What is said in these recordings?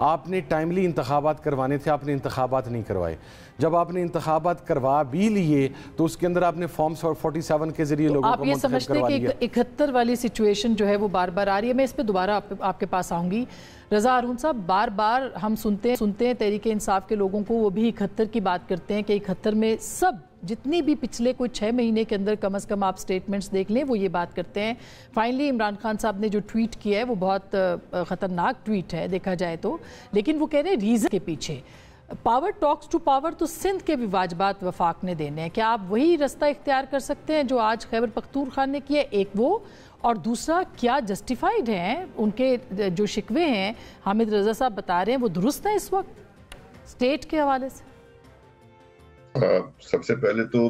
آپ نے ٹائملی انتخابات کروانے تھے، آپ نے انتخابات نہیں کروائے. جب آپ نے انتخابات کروا بھی لیے تو اس کے اندر آپ نے فارم 47 کے ذریعے لوگوں کو منتخب کروا لیا. آپ یہ سمجھتے ہیں کہ 71 والی سچویشن جو ہے وہ بار بار آ رہی ہے؟ میں اس پہ دوبارہ آپ کے پاس آؤں گی. رضا ہارون صاحب، بار بار ہم سنتے ہیں تحریک انصاف کے لوگوں کو، وہ بھی 71 کی بات کرتے ہیں کہ 71 میں سب جتنی بھی پچھلے کوئی 6 مہینے کے اندر کم از کم آپ سٹیٹمنٹس دیکھ لیں، وہ یہ بات کرتے ہیں. فائنلی عمران خان صاحب نے جو ٹویٹ کیا ہے وہ بہت خطرناک ٹویٹ ہے دیکھا جائے تو، لیکن وہ کہہ رہے ہیں ریزن کے پیچھے پاور ٹاکس ٹو پاور تو سندھ کے بھی واجبات وفاق نے دینے ہیں. کیا آپ وہی رستہ اختیار کر سکتے ہیں جو آج خیبر پختونخوا نے کیا؟ ایک وہ، اور دوسرا کیا جسٹیفائیڈ ہیں ان کے جو شکوے ہیں حامد رضا صاحب بتا رہے ہیں وہ درست ہیں اس وقت اسٹیٹ کے حوالے سے؟ سب سے پہلے تو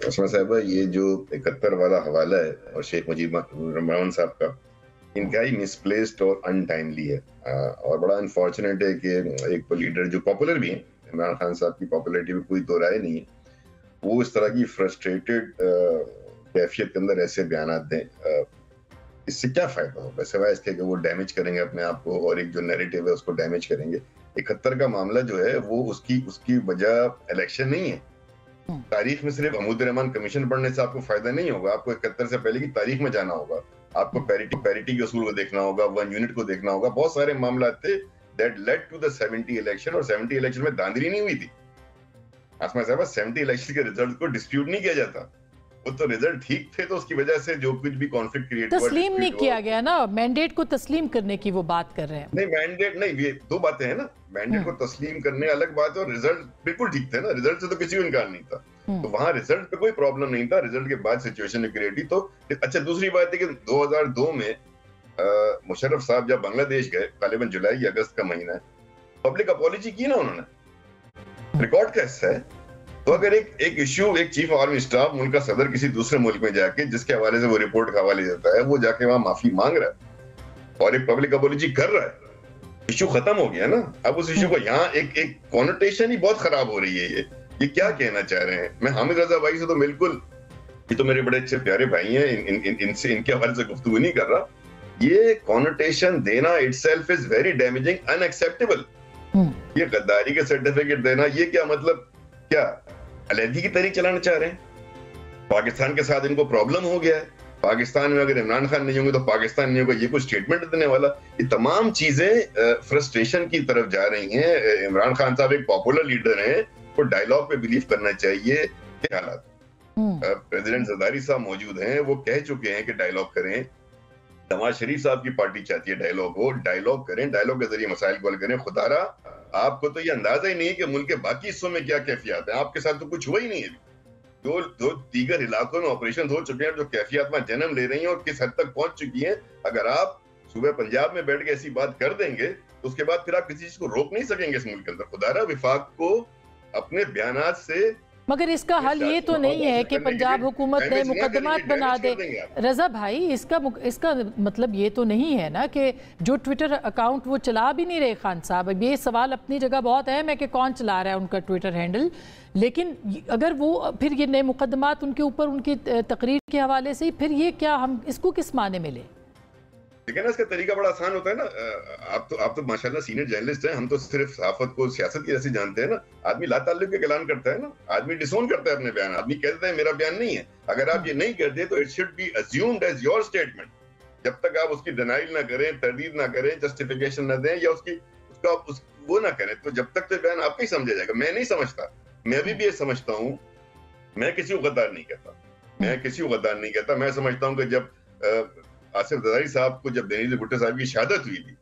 اسما صاحبہ، یہ جو 71 والا حوالہ ہے اور شیخ مجیب الرحمان صاحب کا، انتہائی مسپلیسڈ اور ان ٹائملی ہے، اور بڑا انفارچونیٹ ہے کہ ایک لیڈر جو پاپولر بھی ہیں، عمران خان صاحب کی پاپولیرٹی میں کوئی دو رائے نہیں ہے، وہ اس طرح کی فرسٹریٹڈ کیفیت کے اندر ایسے بیانات دیں. اس سے کیا فائدہ ہوگا سوائے اس کے کہ وہ ڈیمیج کریں گے اپنے آپ کو، اور ایک جو نیریٹو ہے اس کو ڈیمیج کریں گے. 71 کا معاملہ جو ہے وہ اس کی وجہ الیکشن نہیں ہے. تاریخ میں صرف حمود الرحمان کمیشن پڑھنے سے آپ کو فائدہ نہیں ہوگا، آپ کو 71 سے پہلے کی تاریخ میں جانا ہوگا، آپ کو پیریٹی کے اصول کو دیکھنا ہوگا، 1 یونٹ کو دیکھنا ہوگا. بہت سارے معاملات تھے that led to the 70 election, اور 70 الیکشن میں داندلی نہیں ہوئی تھی. آسما صاحبہ، 70 الیکشن کے ریزلٹ کو ڈسپیوٹ نہیں کیا جاتا، وہ تو ریزلٹ ٹھیک تھے تو اس کی وجہ سے جو کچھ بھی کانفلکٹ کریٹ ہوا تسلیم نہیں کیا گیا نا، مینڈیٹ کو تسلیم کرنے کی وہ بات کر رہے ہیں. نہیں، مینڈیٹ نہیں، یہ دو باتیں ہیں نا. مینڈیٹ کو تسلیم کرنے الگ بات ہے، اور ریزلٹ بالکل ٹھیک تھے نا، ریزلٹ سے تو کسی کو انکار نہیں تھا. تو وہاں ریزلٹ پہ کوئی پرابلم نہیں تھا، ریزلٹ کے بعد سچویشن کریٹ ہوئی. تو اچھا، دوسری بات ہے کہ 2002 میں مشرف صاحب جب بنگلہ دیش گئے، غالباً جولائی یا اگست کا مہینہ ہے، پبلک اپالوجی کی نا انہوں نے، ریکارڈ کا حصہ ہے. تو اگر ایک ایشو، ایک چیف آف آرمی اسٹاف، ملک کا صدر کسی دوسرے ملک میں جا کے جس کے حوالے سے وہ رپورٹ کا حوالے دیتا ہے، وہ جا کے وہاں معافی مانگ رہا ہے اور ایک پبلک اپالوجی کر رہا ہے، ایشو ختم ہو گیا نا. اب اس ایشو کو یہاں ایک کونوٹیشن ہی بہت خراب ہو رہی ہے. یہ کیا کہنا چاہ رہے ہیں؟ میں حامد رضا بھائی سے تو بالکل، یہ تو میرے بڑے اچھے پیارے بھائی ہیں، ان کے حوالے سے گفتگو نہیں کر رہا. یہ کونوٹیشن دینا it self is very damaging, in acceptable. یہ غداری کے سرٹیفکیٹ دینا، یہ کیا مطلب؟ کیا علیحدگی کی تحریک چلانا چاہ رہے ہیں؟ پاکستان کے ساتھ ان کو پرابلم ہو گیا ہے، پاکستان میں اگر عمران خان نہیں ہوں گے تو پاکستان نہیں ہوگا، یہ کوئی اسٹیٹمنٹ دینے والا؟ یہ تمام چیزیں فرسٹریشن کی طرف جا رہی ہیں. عمران خان صاحب ایک پاپولر لیڈر ہیں، وہ ڈائیلاگ پہ بلیو کرنا چاہیے. کیا حالات؟ پریزیڈنٹ زرداری صاحب موجود ہیں، وہ کہہ چکے ہیں کہ ڈائیلاگ کریں. نواز شریف صاحب کی پارٹی چاہتی ہے ڈائیلاگ ہو، ڈائیلاگ کریں، ڈائیلاگ کے ذریعے مسائل کو حل کریں. خدا را، آپ کو تو یہ اندازہ ہی نہیں ہے کہ ملک کے باقی حصوں میں کیا کیفیات ہیں. آپ کے ساتھ تو کچھ ہوا ہی نہیں ہے. جو دیگر علاقوں میں آپریشن ہو چکے ہیں، جو کیفیات میں جنم لے رہی ہیں اور کس حد تک پہنچ چکی ہیں، اگر آپ صوبہ پنجاب میں بیٹھ کے ایسی بات کر دیں گے تو اس کے بعد پھر آپ کسی چیز کو روک نہیں سکیں گے اس ملک کے اندر. خدا را، وفاق کو اپنے بیانات سے، مگر اس کا حل یہ تو نہیں ہے کہ پنجاب حکومت نے مقدمات بنا دے. رضا بھائی، اس کا مطلب یہ تو نہیں ہے نا کہ جو ٹویٹر اکاؤنٹ وہ چلا بھی نہیں رہے خان صاحب. اب یہ سوال اپنی جگہ بہت اہم ہے کہ کون چلا رہا ہے ان کا ٹویٹر ہینڈل، لیکن اگر وہ پھر یہ نئے مقدمات ان کے اوپر ان کی تقریر کے حوالے سے، پھر یہ کیا، ہم اس کو کس معنی میں لیں؟ لیکن اس کا طریقہ بڑا آسان ہوتا ہے نا. آپ تو ماشاءاللہ سینئر جرنلسٹ ہیں، ہم تو صرف صحافت کو سیاست کی جیسے جانتے ہیں نا. آدمی لا تعلق کا اعلان کرتا ہے نا، آدمی ڈسون کرتا ہے اپنے بیان، آدمی کہتا ہے میرا بیان نہیں ہے. اگر آپ یہ نہیں کرتے تو it should be assumed as your statement. جب تک آپ اس کی ڈینائل نہ کریں، تردید نہ کریں، جسٹیفیکیشن نہ دیں، یا اس کا وہ نہ کریں، تو جب تک تو بیان آپ کا ہی سمجھا جائے گا. میں نہیں سمجھتا، میں ابھی بھی یہ سمجھتا ہوں، میں کسی کو غدار نہیں کہتا. میں سمجھتا ہوں کہ جب آصف زرداری صاحب کو، جب بینظیر بھٹو صاحب کی شہادت ہوئی تھی،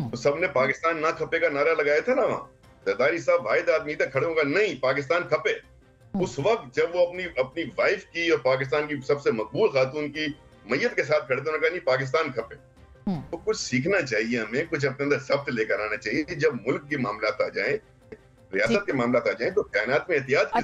تو سب نے پاکستان نہ کھپے کا نعرہ لگایا تھا نا. وہاں زرداری صاحب واحد آدمی تھا کھڑے ہوگا نہیں پاکستان کھپے. اس وقت جب وہ اپنی وائف کی اور پاکستان کی سب سے مقبول خاتون کی میت کے ساتھ کھڑے تھے، انہوں نے کہا نہیں پاکستان کھپے. تو کچھ سیکھنا چاہیے ہمیں، کچھ اپنے اندر ضبط لے کر آنا چاہیے. جب ملک کے معاملات آ جائیں، ریاست کے معاملات آ جائیں، تو بیانات میں احتیاط